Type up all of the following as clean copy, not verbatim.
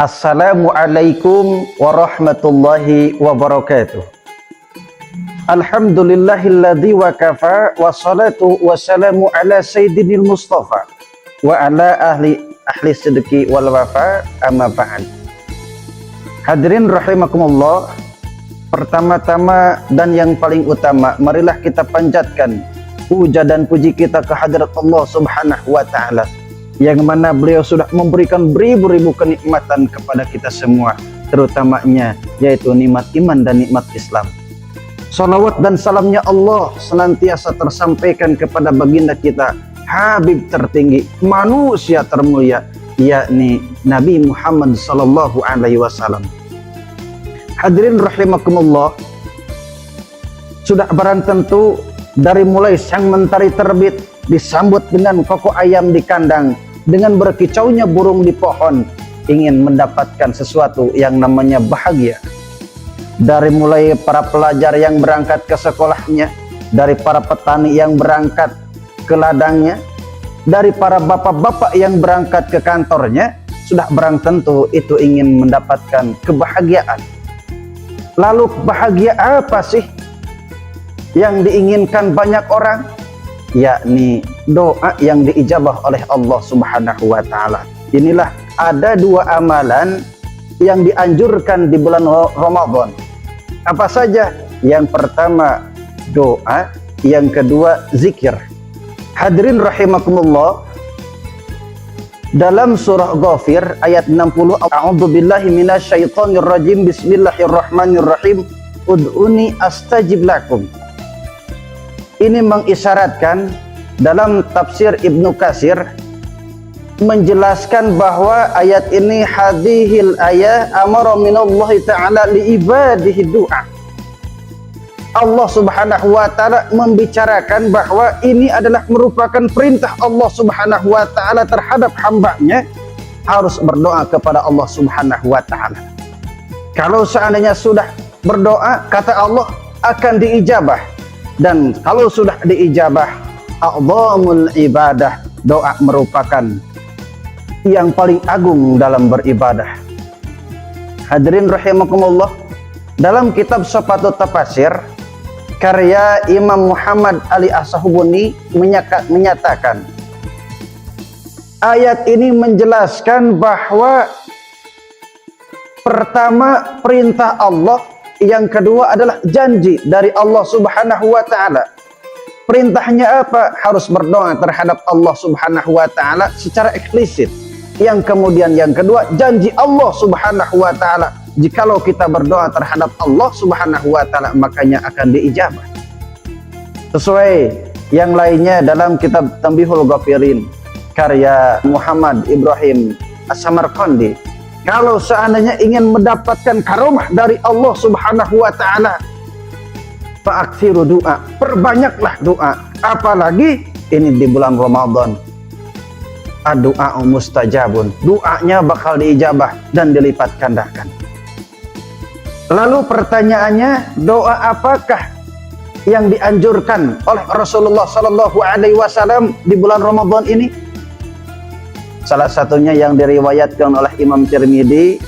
Assalamualaikum warahmatullahi wabarakatuh. Alhamdulillahilladzi wa kafa wassalatu wassalamu ala sayyidinil mustafa wa ala ahli sidqi wal wafa amma ba'd. Hadirin rahimakumullah, pertama-tama dan yang paling utama, marilah kita panjatkan puja dan puji kita ke hadirat Allah Subhanahu wa taala, yang mana beliau sudah memberikan beribu-ribu kenikmatan kepada kita semua, terutamanya yaitu nikmat iman dan nikmat Islam. Salawat dan salamnya Allah senantiasa tersampaikan kepada baginda kita, Habib tertinggi, manusia termulia, yakni Nabi Muhammad sallallahu alaihi wasallam. Hadirin rahimakumullah, sudah barang tentu dari mulai sang mentari terbit disambut dengan koko ayam di kandang, dengan berkicaunya burung di pohon, ingin mendapatkan sesuatu yang namanya bahagia. Dari mulai para pelajar yang berangkat ke sekolahnya, dari para petani yang berangkat ke ladangnya, dari para bapak-bapak yang berangkat ke kantornya, sudah barang tentu itu ingin mendapatkan kebahagiaan. Lalu bahagia apa sih yang diinginkan banyak orang? Yakni doa yang diijabah oleh Allah Subhanahu wa taala. Inilah ada dua amalan yang dianjurkan di bulan Ramadan. Apa saja? Yang pertama doa, yang kedua zikir. Hadirin rahimakumullah, dalam surah Ghafir ayat 60, a'udzubillahi minasyaitonir rajim, bismillahirrahmanirrahim, ud'uni astajib lakum. Ini mengisyaratkan dalam tafsir Ibnu Katsir menjelaskan bahwa ayat ini hadhil ayat amara minallahi ta'ala li ibadihi du'a. Allah Subhanahu wa taala membicarakan bahwa ini adalah merupakan perintah Allah Subhanahu wa taala terhadap hambanya, harus berdoa kepada Allah Subhanahu wa taala. Kalau seandainya sudah berdoa, kata Allah akan diijabah. Dan kalau sudah diijabah, a'dhamul ibadah, doa merupakan yang paling agung dalam beribadah. Hadirin rahimakumullah, dalam kitab Syafatut Tafasir karya Imam Muhammad Ali As-Sahubuni menyatakan, ayat ini menjelaskan bahwa pertama perintah Allah, yang kedua adalah janji dari Allah Subhanahu wa taala. Perintahnya apa? Harus berdoa terhadap Allah Subhanahu wa taala secara eksplisit. Yang kemudian yang kedua, janji Allah Subhanahu wa taala, jikalau kita berdoa terhadap Allah Subhanahu wa taala, makanya akan diijabah. Sesuai yang lainnya dalam kitab Tanbihul Ghafirin karya Muhammad Ibrahim As-Samarqandi, kalau seandainya ingin mendapatkan karomah dari Allah Subhanahu wa taala, fa'aksiru doa, perbanyaklah doa. Apalagi ini di bulan Ramadan, doa mustajabun, doanya bakal diijabah dan dilipat gandakan. Lalu pertanyaannya, doa apakah yang dianjurkan oleh Rasulullah Sallallahu Alaihi Wasallam di bulan Ramadan ini? Salah satunya yang diriwayatkan oleh Imam Tirmidzi,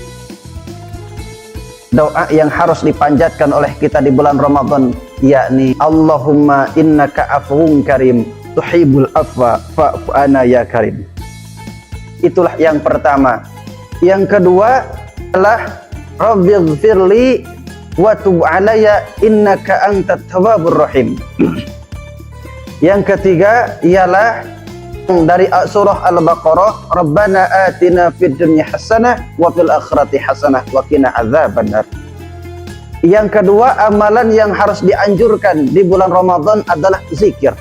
doa yang harus dipanjatkan oleh kita di bulan Ramadan, yakni Allahumma innaka afuwun karim tuhibbul afwa fa'fu anna ya karim. Itulah yang pertama. Yang kedua adalah Rabbighfirli wa tub alayya innaka antat tawwabur rahim. Yang ketiga ialah dari surah Al-Baqarah, Rabbana atina fid dunya hasanah wa fil akhirati hasanah wa qina adzabannar. Yang kedua, amalan yang harus dianjurkan di bulan Ramadan adalah zikir.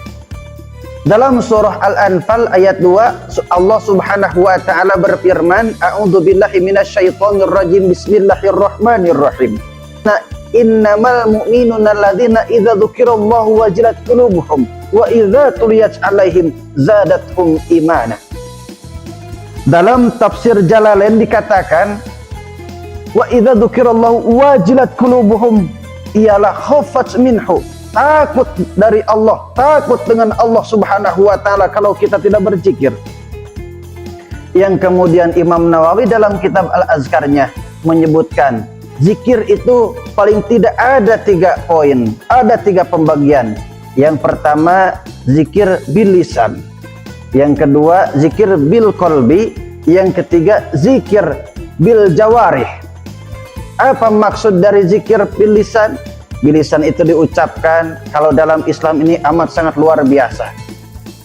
Dalam surah Al-Anfal ayat 2, Allah Subhanahu wa taala berfirman, a'udzubillahi minasyaitonir rajim, bismillahirrahmanirrahim. Innamal mu'minuna alladzina idza dzukirallahu wajilat qulubuhum wa idza tuliyat 'alaihim zadatuhum imana. Dalam tafsir Jalalain dikatakan, wa idza dzukirallahu wajilat qulubuhum, ialah khafat minhu, takut dari Allah, takut dengan Allah Subhanahu wa taala kalau kita tidak berzikir. Yang kemudian Imam Nawawi dalam kitab Al-Azkarnya menyebutkan zikir itu paling tidak ada 3 poin, ada 3 pembagian. Yang pertama zikir bil lisan, yang kedua zikir bil qalbi, yang ketiga zikir bil jawarih. Apa maksud dari zikir bil lisan? Bil lisan itu diucapkan kalau dalam Islam ini amat sangat luar biasa.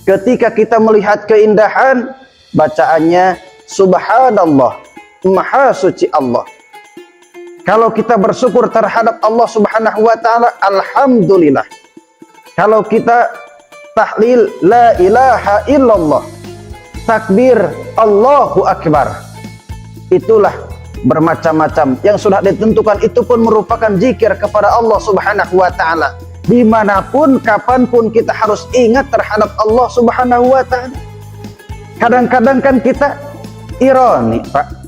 Ketika kita melihat keindahan, bacaannya subhanallah, maha suci Allah. Kalau kita bersyukur terhadap Allah Subhanahu wa taala, alhamdulillah. Kalau kita tahlil la ilaha illallah, takbir Allahu akbar, itulah bermacam-macam yang sudah ditentukan, itu pun merupakan zikir kepada Allah Subhanahu wa taala. Dimanapun, kapanpun kita harus ingat terhadap Allah Subhanahu wa taala. Kadang-kadang kan kita ironi, Pak.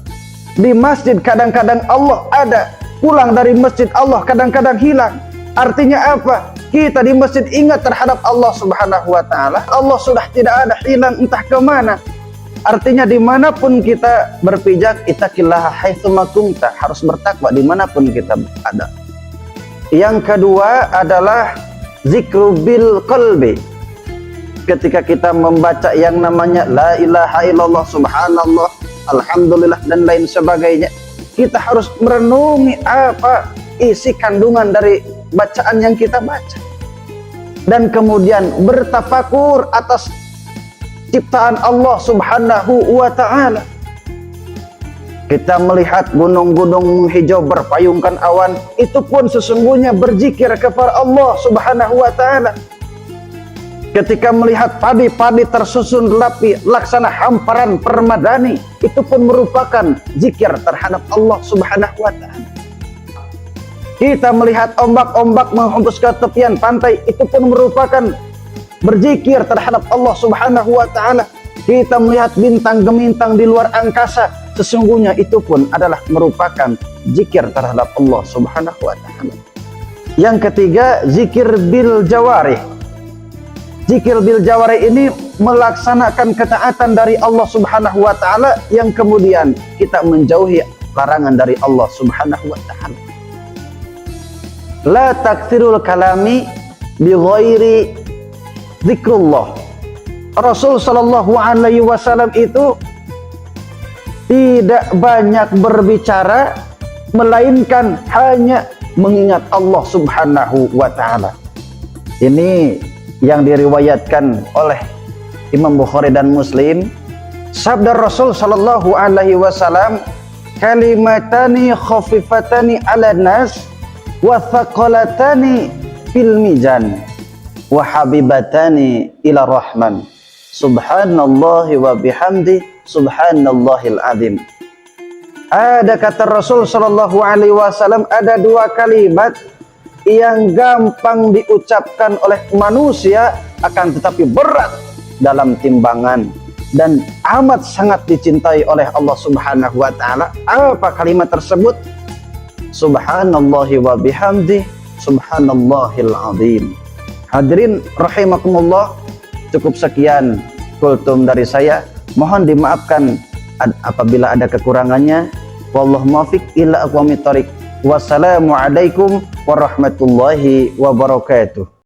Di masjid kadang-kadang Allah ada, pulang dari masjid Allah kadang-kadang hilang. Artinya apa? Kita di masjid ingat terhadap Allah Subhanahu wa taala, Allah sudah tidak ada, hilang entah kemana. Artinya dimanapun kita berpijak, ittaqillaha haitsuma kunta, harus bertakwa dimanapun kita ada. Yang kedua adalah zikru bil qalbi. Ketika kita membaca yang namanya la ilaha illallah, subhanallah, alhamdulillah dan lain sebagainya, kita harus merenungi apa isi kandungan dari bacaan yang kita baca, dan kemudian bertafakur atas ciptaan Allah Subhanahu wa ta'ala. Kita melihat gunung-gunung menghijau berpayungkan awan, itu pun sesungguhnya berzikir kepada Allah Subhanahu wa ta'ala. Ketika melihat padi-padi tersusun rapi laksana hamparan permadani, itu pun merupakan zikir terhadap Allah Subhanahu wa ta'ala. Kita melihat ombak-ombak menghembus ke tepian pantai, itu pun merupakan berzikir terhadap Allah Subhanahu wa ta'ala. Kita melihat bintang gemintang di luar angkasa, sesungguhnya itu pun adalah merupakan zikir terhadap Allah Subhanahu wa ta'ala. Yang ketiga, zikir bil jawarih. Zikir bil jawarih ini melaksanakan ketaatan dari Allah Subhanahu wa ta'ala, yang kemudian kita menjauhi larangan dari Allah Subhanahu wa ta'ala. La taktsirul kalami bi ghairi zikrullah. Rasul sallallahu alaihi wasallam itu tidak banyak berbicara melainkan hanya mengingat Allah Subhanahu wa ta'ala. Ini yang diriwayatkan oleh Imam Bukhari dan Muslim. Sabda Rasul sallallahu alaihi wasallam, kalimatani khafifatani 'ala nas wa thaqalatani fil mizan wa habibatani ila rahman, subhanallahi wa bihamdi, subhanallahil azim. Ada kata Rasul sallallahu alaihi wasallam, ada 2 kalimat yang gampang diucapkan oleh manusia, akan tetapi berat dalam timbangan dan amat sangat dicintai oleh Allah Subhanahu wa ta'ala. Apa kalimat tersebut? Subhanallahi wa bihamdi, subhanallahil azim. Hadirin rahimakumullah, cukup sekian kultum dari saya. Mohon dimaafkan apabila ada kekurangannya. Wallahu muwaffiq ila aqwamit thoriq. Wassalamualaikum warahmatullahi wabarakatuh.